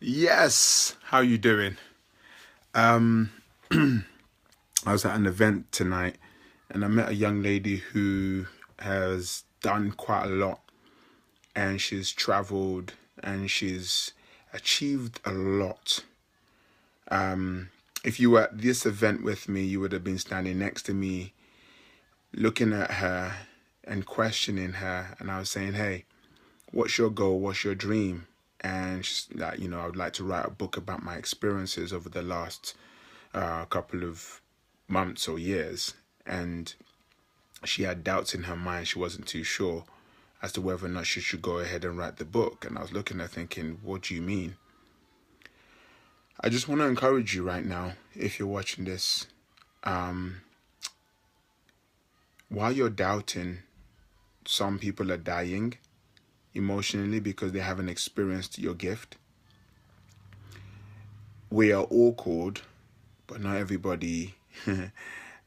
Yes, how you doing? Um, I was at an event tonight, and I met a young lady who has done quite a lot, and she's traveled and she's achieved a lot. If you were at this event with me, you would have been standing next to me, looking at her and questioning her, and I was saying, "Hey, what's your goal? What's your dream?" And she's like, I would like to write a book about my experiences over the last couple of months or years, and she had doubts in her mind. She wasn't too sure as to whether or not she should go ahead and write the book. And I was looking at her thinking, what do you mean? I just want to encourage you right now, if you're watching this, um, while you're doubting, some people are dying emotionally because they haven't experienced your gift. We are all called, but not everybody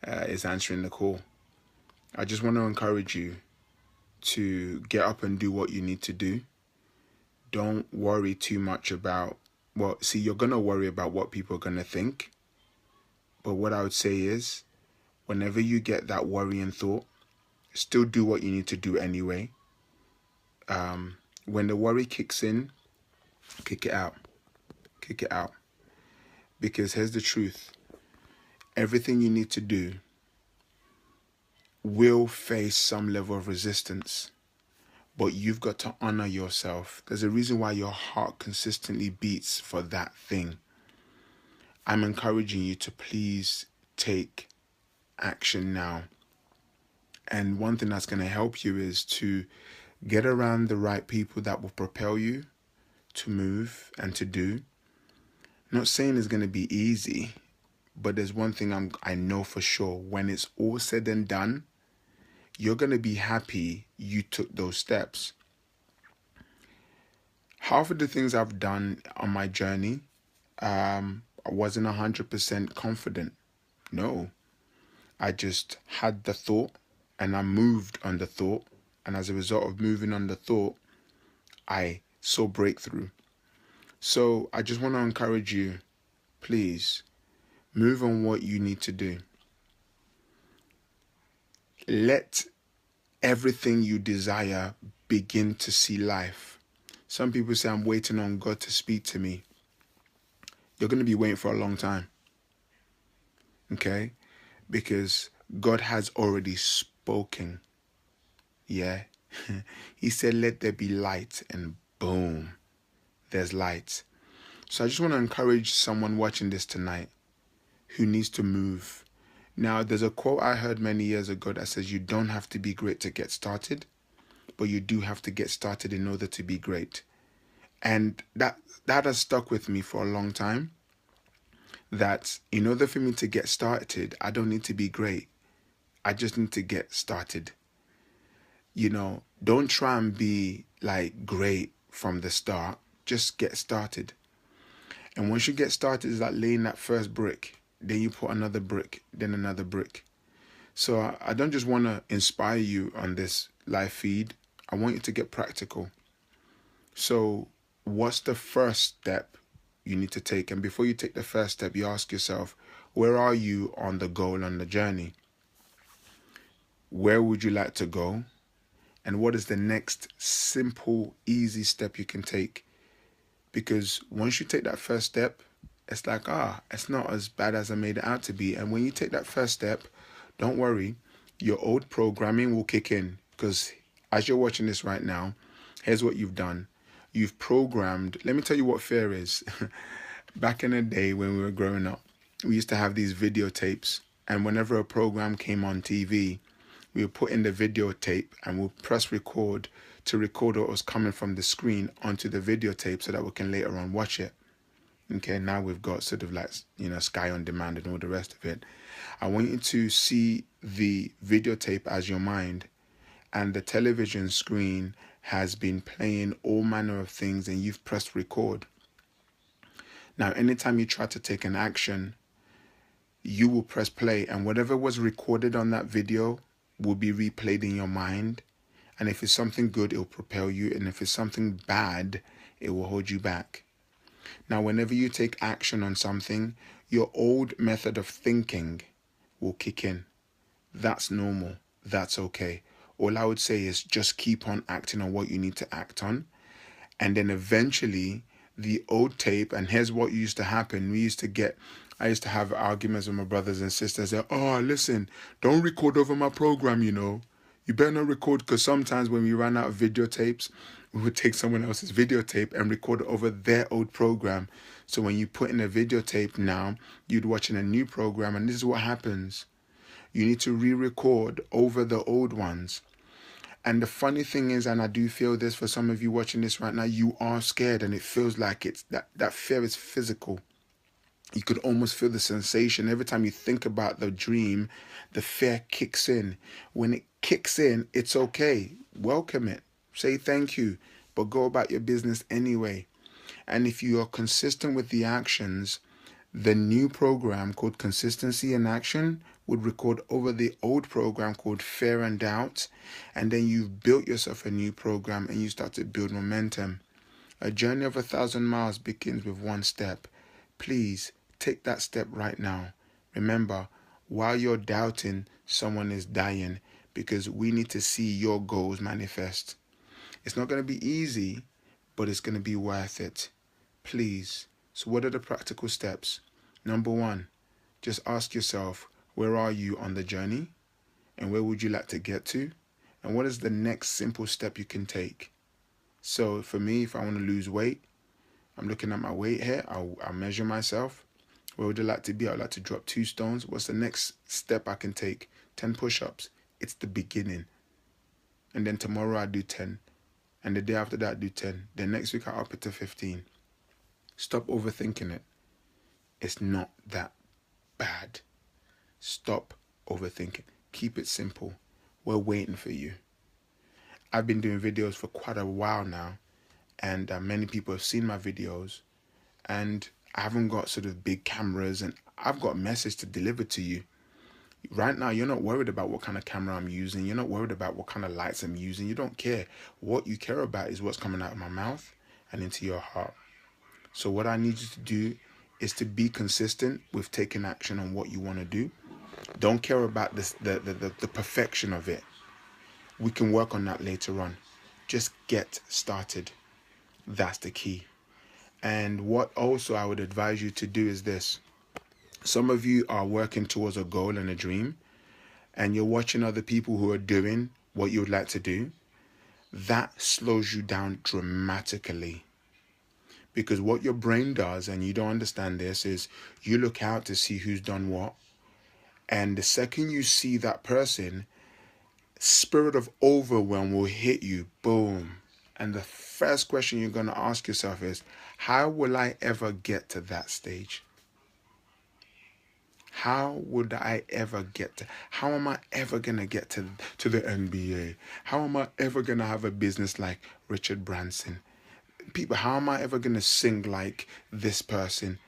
is answering the call. I just want to encourage you to get up and do what you need to do. Don't worry too much about, well, see, you're going to worry about what people are going to think. But what I would say is, whenever you get that worrying thought, still do what you need to do anyway. When the worry kicks in, kick it out. Kick it out. Because here's the truth. Everything you need to do will face some level of resistance. But you've got to honor yourself. There's a reason why your heart consistently beats for that thing. I'm encouraging you to please take action now. And one thing that's going to help you is to get around the right people that will propel you to move and to do. Not saying it's going to be easy, but there's one thing I know for sure. When it's all said and done, you're going to be happy you took those steps. Half of the things I've done on my journey, I wasn't 100% confident. No. I just had the thought and I moved on the thought. And as a result of moving on the thought, I saw breakthrough. So I just want to encourage you, please, move on what you need to do. Let everything you desire begin to see life. Some people say, I'm waiting on God to speak to me. You're going to be waiting for a long time. Okay? Because God has already spoken. Yeah? He said, let there be light, and boom, there's light. So I just want to encourage someone watching this tonight who needs to move. Now, there's a quote I heard many years ago that says, you don't have to be great to get started, but you do have to get started in order to be great. And that has stuck with me for a long time. That in order for me to get started, I don't need to be great. I just need to get started. Don't try and be like great from the start. Just get started. And once you get started, it's like laying that first brick. Then you put another brick, then another brick. So I don't just want to inspire you on this live feed. I want you to get practical. So what's the first step you need to take? And before you take the first step, you ask yourself, where are you on the goal, on the journey? Where would you like to go? And what is the next simple, easy step you can take? Because once you take that first step, it's like, it's not as bad as I made it out to be. And when you take that first step, don't worry, your old programming will kick in. Because as you're watching this right now, here's what you've done. You've programmed. Let me tell you what fear is. Back in the day when we were growing up, we used to have these videotapes. And whenever a program came on TV, we would put in the videotape and we'll press record to record what was coming from the screen onto the videotape so that we can later on watch it. Okay, now we've got sort of like, Sky on Demand and all the rest of it. I want you to see the videotape as your mind, and the television screen has been playing all manner of things and you've pressed record. Now, anytime you try to take an action, you will press play, and whatever was recorded on that video will be replayed in your mind. And if it's something good, it will propel you. And if it's something bad, it will hold you back. Now, whenever you take action on something, your old method of thinking will kick in. That's normal. That's okay. All I would say is just keep on acting on what you need to act on. And then eventually the old tape, and here's what used to happen. I used to have arguments with my brothers and sisters that, oh, listen, don't record over my program, You better not record, because sometimes when we ran out of videotapes, we would take someone else's videotape and record it over their old program. So when you put in a videotape now, you'd watch in a new program, and this is what happens. You need to re-record over the old ones. And the funny thing is, and I do feel this for some of you watching this right now, you are scared, and it feels like it's that fear is physical. You could almost feel the sensation. Every time you think about the dream, the fear kicks in. When it kicks in, it's okay. Welcome it. Say thank you, but go about your business anyway. And if you are consistent with the actions, the new program called Consistency in Action would record over the old program called Fear and Doubt. And then you've built yourself a new program and you start to build momentum. A journey of 1,000 miles begins with one step. Please take that step right now. Remember, while you're doubting, someone is dying, because we need to see your goals manifest. It's not going to be easy, but it's going to be worth it. Please. So what are the practical steps? Number 1, just ask yourself, where are you on the journey? And where would you like to get to? And what is the next simple step you can take? So for me, if I want to lose weight, I'm looking at my weight here. I'll measure myself. Where would I like to be? I'd like to drop 2 stones. What's the next step I can take? 10 push-ups. It's the beginning. And then tomorrow I do 10. And the day after that I do 10. Then next week I up it to 15. Stop overthinking it. It's not that bad. Stop overthinking. Keep it simple. We're waiting for you. I've been doing videos for quite a while now, and many people have seen my videos, and I haven't got sort of big cameras, and I've got a message to deliver to you. Right now, you're not worried about what kind of camera I'm using. You're not worried about what kind of lights I'm using. You don't care. What you care about is what's coming out of my mouth and into your heart. So what I need you to do is to be consistent with taking action on what you want to do. Don't care about this, the perfection of it. We can work on that later on. Just get started. That's the key. And what also I would advise you to do is this. Some of you are working towards a goal and a dream, and you're watching other people who are doing what you would like to do. That slows you down dramatically. Because what your brain does, and you don't understand this, is you look out to see who's done what. And the second you see that person, spirit of overwhelm will hit you. Boom. And the first question you're going to ask yourself is, how will I ever get to that stage? How would I ever get to, how am I ever going to get to the NBA? How am I ever going to have a business like Richard Branson? People, how am I ever going to sing like this person?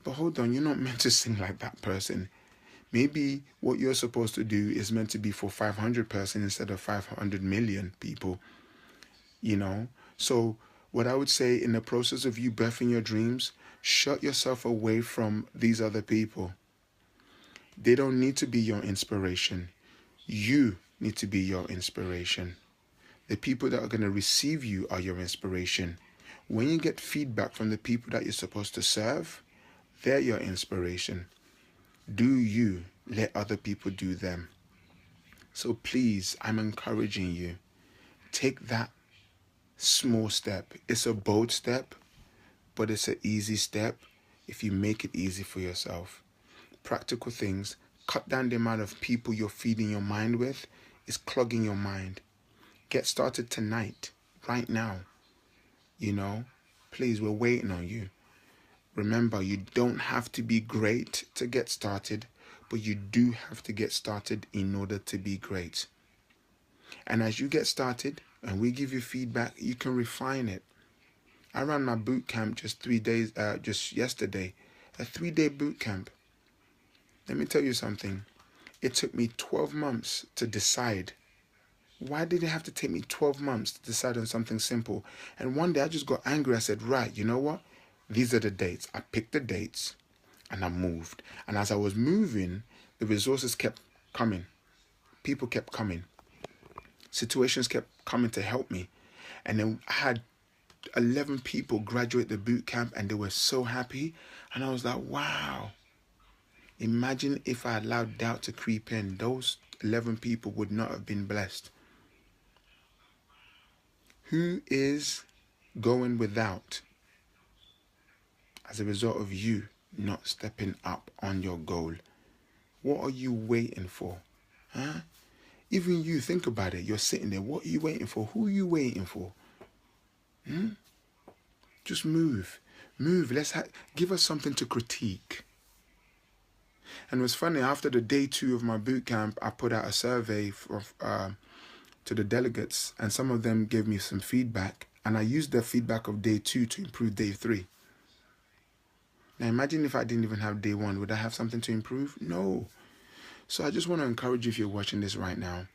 But hold on, you're not meant to sing like that person. Maybe what you're supposed to do is meant to be for 500 person instead of 500 million people, So what I would say, in the process of you birthing your dreams, shut yourself away from these other people. They don't need to be your inspiration. You need to be your inspiration. The people that are going to receive you are your inspiration. When you get feedback from the people that you're supposed to serve, they're your inspiration. Do you let other people do them? So please, I'm encouraging you. Take that small step. It's a bold step, but it's an easy step if you make it easy for yourself. Practical things. Cut down the amount of people you're feeding your mind with. It's clogging your mind. Get started tonight, right now. Please, we're waiting on you. Remember, you don't have to be great to get started, but you do have to get started in order to be great. And as you get started and we give you feedback, you can refine it. I ran my boot camp just yesterday, a 3-day boot camp. Let me tell you something. It took me 12 months to decide. Why did it have to take me 12 months to decide on something simple? And one day I just got angry. I said, right, you know what? these are the dates. I picked the dates and I moved. And as I was moving, the resources kept coming. People kept coming. Situations kept coming to help me. And then I had 11 people graduate the boot camp and they were so happy. And I was like, wow. Imagine if I allowed doubt to creep in. Those 11 people would not have been blessed. Who is going without as a result of you not stepping up on your goal? What are you waiting for? Huh? Even you, think about it. You're sitting there. What are you waiting for? Who are you waiting for? Just move. Move. Give us something to critique. And it was funny, after the day 2 of my boot camp, I put out a survey to the delegates, and some of them gave me some feedback, and I used the feedback of day 2 to improve day 3. Now imagine if I didn't even have day 1, would I have something to improve? No. So I just want to encourage you, if you're watching this right now,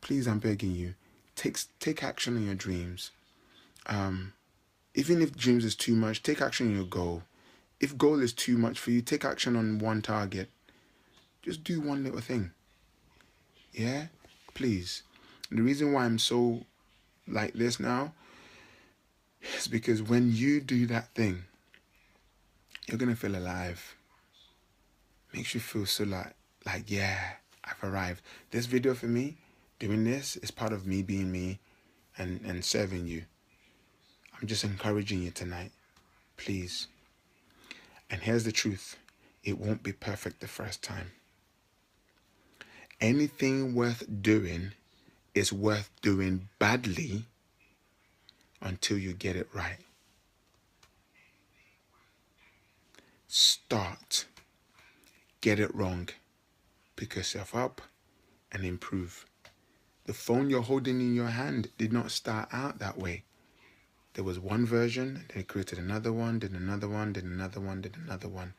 please, I'm begging you, take action on your dreams. Even if dreams is too much, take action on your goal. If goal is too much for you, take action on one target. Just do one little thing. Yeah? Please. The reason why I'm so like this now is because when you do that thing, you're going to feel alive. Makes you feel so like, yeah, I've arrived. This video for me, doing this, is part of me being me and serving you. I'm just encouraging you tonight. Please. And here's the truth. It won't be perfect the first time. Anything worth doing is worth doing badly until you get it right. Start. Get it wrong. Pick yourself up and improve. The phone you're holding in your hand did not start out that way. There was one version, then it created another one, then another one, then another one, then another one.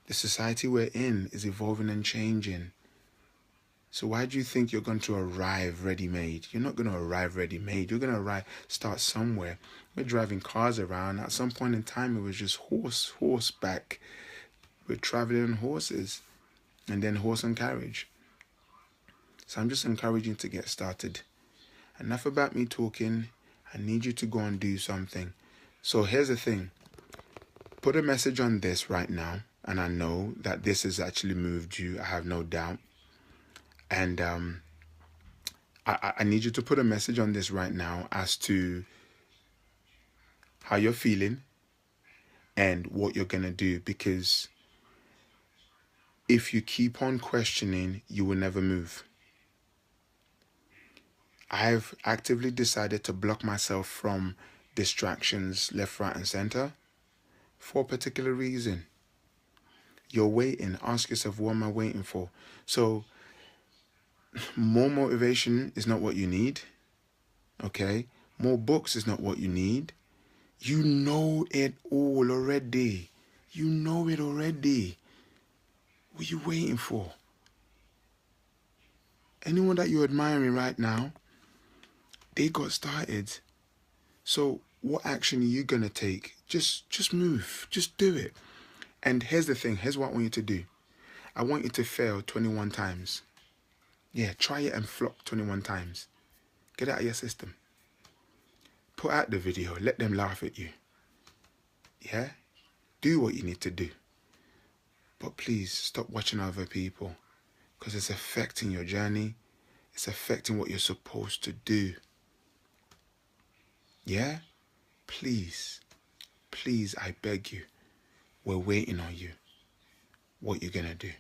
The society we're in is evolving and changing. So why do you think you're going to arrive ready-made? You're not going to arrive ready-made. You're going to start somewhere. We're driving cars around. At some point in time, it was just horseback. We're traveling on horses, and then horse and carriage. So I'm just encouraging you to get started. Enough about me talking. I need you to go and do something. So here's the thing. Put a message on this right now. And I know that this has actually moved you. I have no doubt. And I need you to put a message on this right now as to how you're feeling and what you're going to do. Because if you keep on questioning, you will never move. I've actively decided to block myself from distractions left, right, and center for a particular reason. You're waiting. Ask yourself, what am I waiting for? So, more motivation is not what you need. Okay? More books is not what you need. You know it all already. You know it already. What are you waiting for? Anyone that you're admiring right now, they got started. So what action are you going to take? Just move. Just do it. And here's the thing. Here's what I want you to do. I want you to fail 21 times. Yeah, try it and flop 21 times. Get out of your system. Put out the video. Let them laugh at you. Yeah? Do what you need to do. But please stop watching other people, because it's affecting your journey. It's affecting what you're supposed to do. Yeah? Please, I beg you. We're waiting on you. What you gonna do?